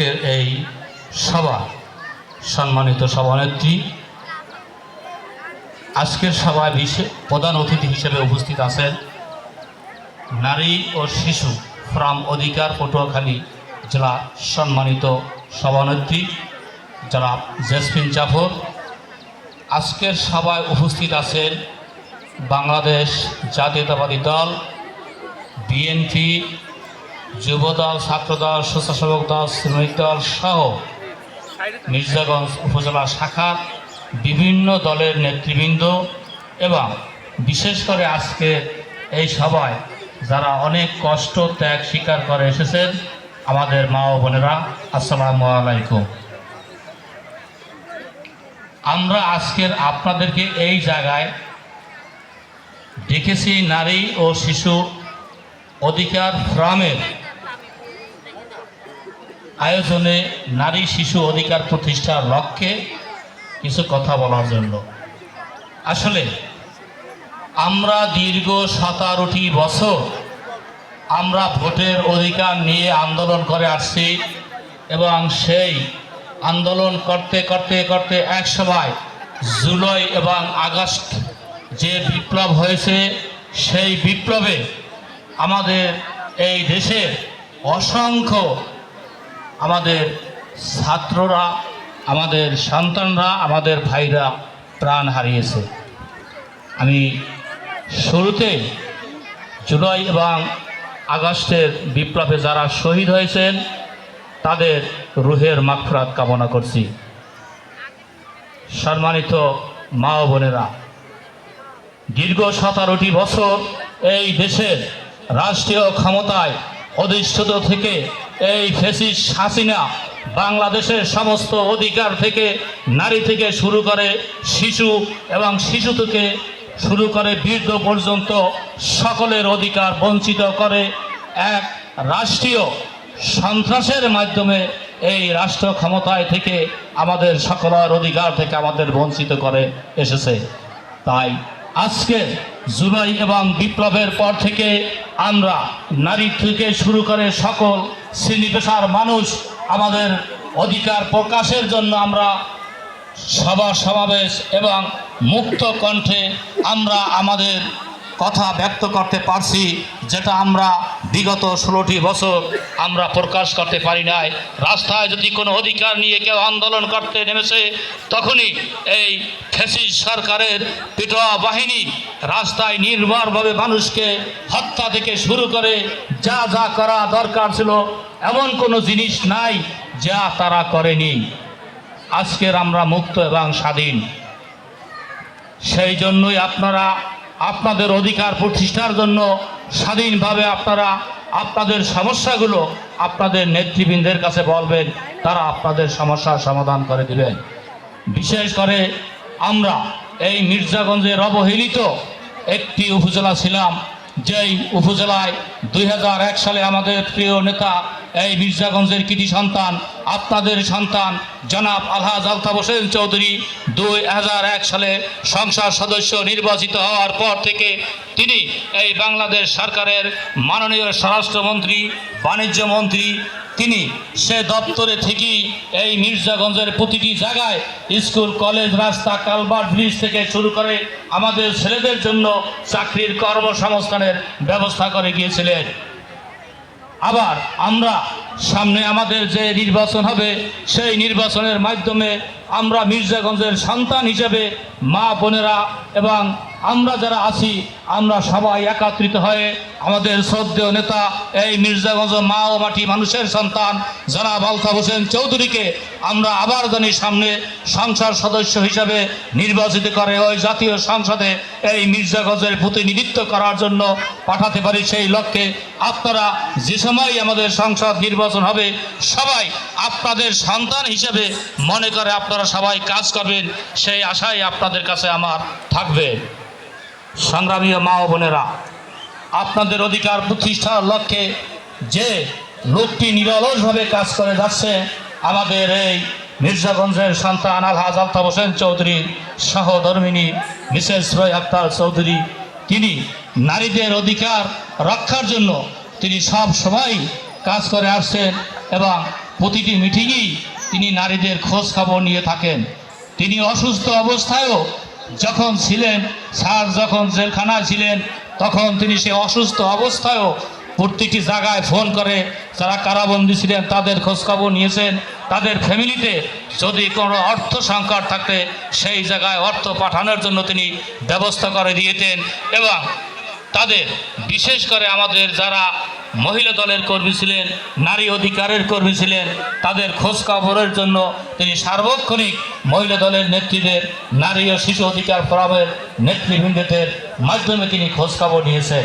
আজকের এই সভা সম্মানিত সভানেত্রী, আজকের সভায় প্রধান অতিথি হিসেবে উপস্থিত আছেন নারী ও শিশু ফ্রাম অধিকার পটুয়াখালী জেলা সম্মানিত সভানেত্রী জনাব জেসমিন জাফর। আজকের সভায় উপস্থিত আছেন বাংলাদেশ জাতীয়তাবাদী দল, বিএনপি, যুবদল, ছাত্রদল, স্বেচ্ছাসেবক দল, শ্রমিক দল সহ মির্জাগঞ্জ উপজেলা শাখার বিভিন্ন দলের নেতৃবৃন্দ এবং বিশেষ করে আজকে এই সভায় যারা অনেক কষ্ট ত্যাগ স্বীকার করে এসেছেন আমাদের মা ও বোনেরা, আসসালামু আলাইকুম। আমরা আজকের আপনাদেরকে এই জায়গায় ডেকেছি নারী ও শিশু অধিকার ফোরামের আয়োজনে নারী শিশু অধিকার প্রতিষ্ঠার লক্ষ্যে কিছু কথা বলার জন্য। আসলে আমরা দীর্ঘ 17টি বছর আমরা ভোটের অধিকার নিয়ে আন্দোলন করে আসছি এবং সেই আন্দোলন করতে করতে করতে এক সময় জুলাই এবং আগস্ট যে বিপ্লব হয়েছে, সেই বিপ্লবে আমাদের এই দেশের অসংখ্য আমাদের ছাত্ররা, আমাদের সন্তানরা, আমাদের ভাইরা প্রাণ হারিয়েছে। আমি শুরুতে জুলাই এবং আগস্টের বিপ্লবে যারা শহীদ হয়েছেন তাদের রুহের মাগফিরাত কামনা করছি। সম্মানিত মা ও বোনেরা, দীর্ঘ 17টি বছর এই দেশের রাষ্ট্রীয় ক্ষমতায় অধিষ্ঠিত থেকে এই ফ্যাসিস্ট হাসিনা বাংলাদেশের সমস্ত অধিকার থেকে, নারী থেকে শুরু করে শিশু এবং শিশু থেকে শুরু করে বৃদ্ধ পর্যন্ত সকলের অধিকার বঞ্চিত করে এক রাষ্ট্রীয় সন্ত্রাসের মাধ্যমে এই রাষ্ট্র ক্ষমতায় থেকে আমাদের সকলের অধিকার থেকে আমাদের বঞ্চিত করে এসেছে। তাই আজকে জুলাই এবং বিপ্লবের পর থেকে আমরা নারী থেকে শুরু করে সকল শ্রেণী পেশার মানুষ আমাদের অধিকার প্রকাশের জন্য আমরা সভা সমাবেশ এবং মুক্ত কণ্ঠে আমরা আমাদের কথা ব্যক্ত করতে পারছি, যেটা আমরা বিগত 16টি বছর আমরা প্রকাশ করতে পারি নাই। রাস্তায় যদি কোনো অধিকার নিয়ে কেউ আন্দোলন করতে নেমেছে, তখনই এই ফ্যাসিস্ট সরকারের পিটোয়া বাহিনী রাস্তায় নির্ভরভাবে মানুষকে হত্যা থেকে শুরু করে যা যা করা দরকার ছিল এমন কোনো জিনিস নাই যা তারা করেনি। আজকের আমরা মুক্ত এবং স্বাধীন। সেই জন্যই আপনারা আপনাদের অধিকার প্রতিষ্ঠার জন্য স্বাধীনভাবে আপনারা আপনাদের সমস্যাগুলো আপনাদের নেতৃবৃন্দের কাছে বলবেন, তারা আপনাদের সমস্যার সমাধান করে দিবেন। বিশেষ করে আমরা এই মির্জাগঞ্জের অবহেলিত একটি উপজেলা ছিলাম, যেই উপজেলায় 2001 সালে আমাদের প্রিয় নেতা এই মির্জাগঞ্জের কৃতি সন্তান, আপনাদের সন্তান জনাব আলহাজ আলতাফ হোসেন চৌধুরী 2001 সালে সংসদ সদস্য নির্বাচিত হওয়ার পর থেকে তিনি এই বাংলাদেশ সরকারের মাননীয় স্বরাষ্ট্রমন্ত্রী, বাণিজ্য মন্ত্রী। তিনি সে দপ্তরে থেকেই এই মির্জাগঞ্জের প্রতিটি জায়গায় স্কুল, কলেজ, রাস্তা, কালভার্ট, ব্রিজ থেকে শুরু করে আমাদের ছেলেদের জন্য চাকরির কর্মসংস্থানের ব্যবস্থা করে গিয়েছিলেন। আবার আমরা সামনে আমাদের যে নির্বাচন হবে, সেই নির্বাচনের মাধ্যমে আমরা মির্জাগঞ্জের সন্তান হিসেবে মা বোনেরা এবং আমরা যারা আছি আমরা সবাই একত্রিত হয়ে আমাদের শ্রদ্ধেয় নেতা এই মির্জাগঞ্জ মা ও মাটি মানুষের সন্তান জনাব আলতাফ হোসেন চৌধুরীকে আমরা আবার জানি সামনে সংসদ সদস্য হিসাবে নির্বাচিত করে ওই জাতীয় সংসদে এই মির্জাগঞ্জের প্রতিনিধিত্ব করার জন্য পাঠাতে পারি। সেই লক্ষ্যে আপনারা যে সময় আমাদের সংসদ নির্বাচন হবে সবাই আপনাদের সন্তান হিসেবে মনে করে আপনারা সবাই কাজ করবেন, সেই আশাই আপনাদের কাছে আমার থাকবে। সংগ্রামী মা ও বোনেরা, আপনাদের অধিকার প্রতিষ্ঠার লক্ষ্যে যে লোকটি নিরলসভাবে কাজ করে যাচ্ছে আমাদের এই মির্জাগঞ্জের সন্তান আলহাজ আলতাফ হোসেন চৌধুরী সহধর্মিনী মিসেস রয় আক্তার চৌধুরী, তিনি নারীদের অধিকার রক্ষার জন্য তিনি সব সময় কাজ করে আসছেন এবং প্রতিটি মিটিংয়েই তিনি নারীদের খোঁজ খবর নিয়ে থাকেন। তিনি অসুস্থ অবস্থায়ও যখন ছিলেন, স্যার যখন জেলখানায় ছিলেন, তখন তিনি সে অসুস্থ অবস্থায়ও প্রতিটি জায়গায় ফোন করে যারা কারাবন্দী ছিলেন তাদের খোঁজখবর নিয়েছেন। তাদের ফ্যামিলিতে যদি কোনো অর্থ সংকট থাকতে সেই জায়গায় অর্থ পাঠানোর জন্য তিনি ব্যবস্থা করে দিয়েছেন। এবং তাদের বিশেষ করে আমাদের যারা মহিলা দলের কর্মী ছিলেন, নারী অধিকারের কর্মী ছিলেন, তাদের খোঁজখবরের জন্য তিনি সার্বক্ষণিক মহিলা দলের নেত্রীদের, নারী ও শিশু অধিকার ফোরামের নেতৃবৃন্দদের মাধ্যমে তিনি খোঁজখবর নিয়েছেন।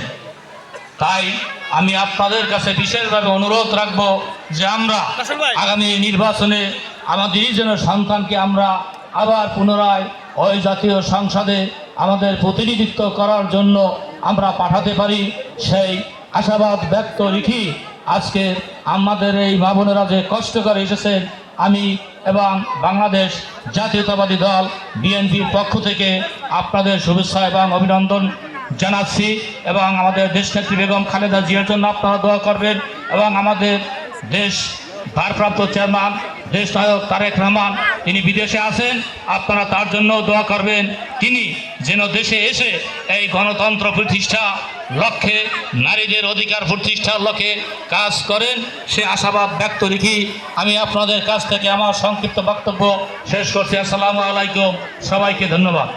তাই আমি আপনাদের কাছে বিশেষভাবে অনুরোধ রাখব যে আমরা আগামী নির্বাচনে আমাদের যেন সন্তানকে আমরা আবার পুনরায় ওই জাতীয় সংসদে আমাদের প্রতিনিধিত্ব করার জন্য আমরা পাঠাতে পারি, সেই আশাবাদ ব্যক্ত রেখে আজকে আমাদের এই মা বোনেরা যে কষ্ট করে এসেছেন, আমি এবং বাংলাদেশ জাতীয়তাবাদী দল বিএনপির পক্ষ থেকে আপনাদের শুভেচ্ছা এবং অভিনন্দন জানাচ্ছি। এবং আমাদের দেশনেত্রী বেগম খালেদা জিয়ার জন্য আপনারা দোয়া করবেন এবং আমাদের দেশ ভারপ্রাপ্ত চেয়ারম্যান দেশ নায়ক তারেক রহমান তিনি বিদেশে আছেন, আপনারা তার জন্য দোয়া করবেন। তিনি যেন দেশে এসে এই গণতন্ত্র প্রতিষ্ঠা লক্ষ্যে, নারীদের অধিকার প্রতিষ্ঠার লক্ষ্যে কাজ করেন, সে আশাবাদ ব্যক্ত রেখে আমি আপনাদের কাছ থেকে আমার সংক্ষিপ্ত বক্তব্য শেষ করছি। আসসালামু আলাইকুম, সবাইকে ধন্যবাদ।